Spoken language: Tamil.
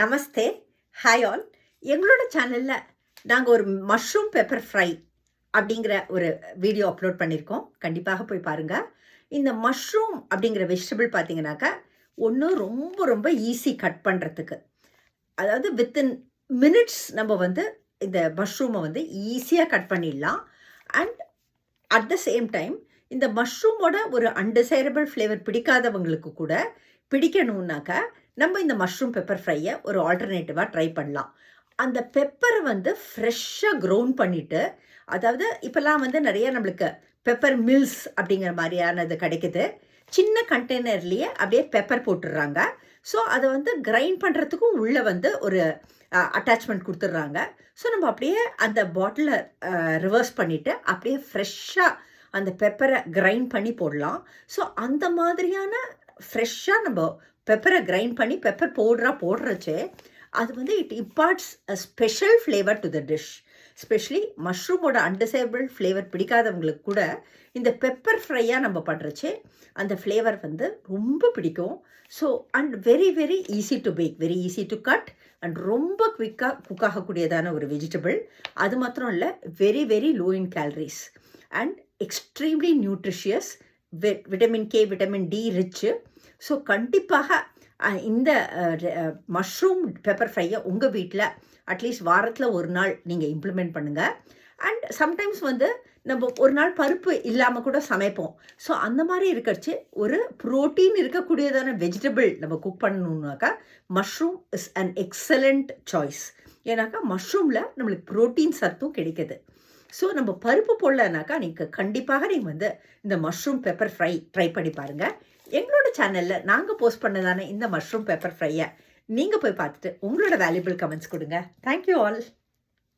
நமஸ்தே, ஹாய் ஆல். எங்களோட சேனலில் நாங்கள் ஒரு மஷ்ரூம் பெப்பர் ஃப்ரை அப்படிங்கிற ஒரு வீடியோ அப்லோட் பண்ணியிருக்கோம். கண்டிப்பாக போய் பாருங்கள். இந்த மஷ்ரூம் அப்படிங்கிற வெஜிடபிள் பார்த்தீங்கன்னாக்கா ஒன்று ரொம்ப ரொம்ப ஈஸி கட் பண்ணுறதுக்கு. அதாவது வித்தின் மினிட்ஸ் நம்ம வந்து இந்த மஷ்ரூமை வந்து ஈஸியாக கட் பண்ணிடலாம். And at the same time இந்த மஷ்ரூமோட ஒரு அன்டிசைரபிள் ஃப்ளேவர் பிடிக்காதவங்களுக்கு கூட பிடிக்கணுன்னாக்கா நம்ம இந்த மஷ்ரூம் பெப்பர் ஃப்ரையை ஒரு ஆல்டர்னேட்டிவாக ட்ரை பண்ணலாம். அந்த பெப்பரை வந்து ஃப்ரெஷ்ஷாக க்ரௌண்ட் பண்ணிவிட்டு, அதாவது இப்போல்லாம் வந்து நிறைய நம்மளுக்கு பெப்பர் மில்ஸ் அப்படிங்கிற மாதிரியானது கிடைக்குது. சின்ன கண்டெய்னர்லேயே அப்படியே பெப்பர் போட்டுடுறாங்க. ஸோ அதை வந்து கிரைண்ட் பண்ணுறதுக்கும் உள்ளே வந்து ஒரு அட்டாச்மெண்ட் கொடுத்துட்றாங்க. ஸோ நம்ம அப்படியே அந்த பாட்டிலை ரிவர்ஸ் பண்ணிவிட்டு அப்படியே ஃப்ரெஷ்ஷாக அந்த பெப்பரை கிரைண்ட் பண்ணி போடலாம். ஸோ அந்த மாதிரியான ஃப்ரெஷ்ஷாக நம்ம பெப்பரை கிரைண்ட் பண்ணி பெப்பர் பவுடராக போடுறச்சே அது வந்து it imparts a special flavour to the dish. Specially மஷ்ரூமோட அன்டிசைரபிள் ஃப்ளேவர் பிடிக்காதவங்களுக்கு கூட இந்த பெப்பர் ஃப்ரையாக நம்ம பண்ணுறச்சே அந்த ஃப்ளேவர் வந்து ரொம்ப பிடிக்கும். So and very very easy to pack, very easy to cut and ரொம்ப குவிக்காக குக் ஆகக்கூடியதான ஒரு வெஜிடபிள். அது மாத்திரம் இல்லை, very very low in calories and extremely nutritious, vitamin K, vitamin D rich. So கண்டிப்பாக இந்த மஷ்ரூம் பெப்பர் ஃப்ரையை உங்கள் வீட்டில் அட்லீஸ்ட் வாரத்தில் ஒரு நாள் நீங்கள் இம்ப்ளிமெண்ட் பண்ணுங்கள். அண்ட் சம்டைம்ஸ் வந்து நம்ம ஒரு நாள் பருப்பு இல்லாமல் கூட சமைப்போம். ஸோ அந்த மாதிரி இருக்கிறச்சு ஒரு ப்ரோட்டீன் இருக்கக்கூடியதான வெஜிடபிள் நம்ம குக் பண்ணணுன்னாக்கா mushroom is an excellent choice. ஏன்னாக்கா மஷ்ரூமில் நம்மளுக்கு ப்ரோட்டீன் சத்தும் கிடைக்குது. ஸோ நம்ம பருப்பு போடலனாக்கா கண்டிப்பாக நீங்கள் வந்து இந்த மஷ்ரூம் பெப்பர் ஃப்ரை ட்ரை பண்ணி பாருங்கள். எங்களோட சேனலில் நாங்கள் போஸ்ட் பண்ணதான இந்த மஷ்ரூம் பெப்பர் ஃப்ரையை நீங்கள் போய் பார்த்துட்டு உங்களோட வேல்யூபிள் கமெண்ட்ஸ் கொடுங்க. Thank you all.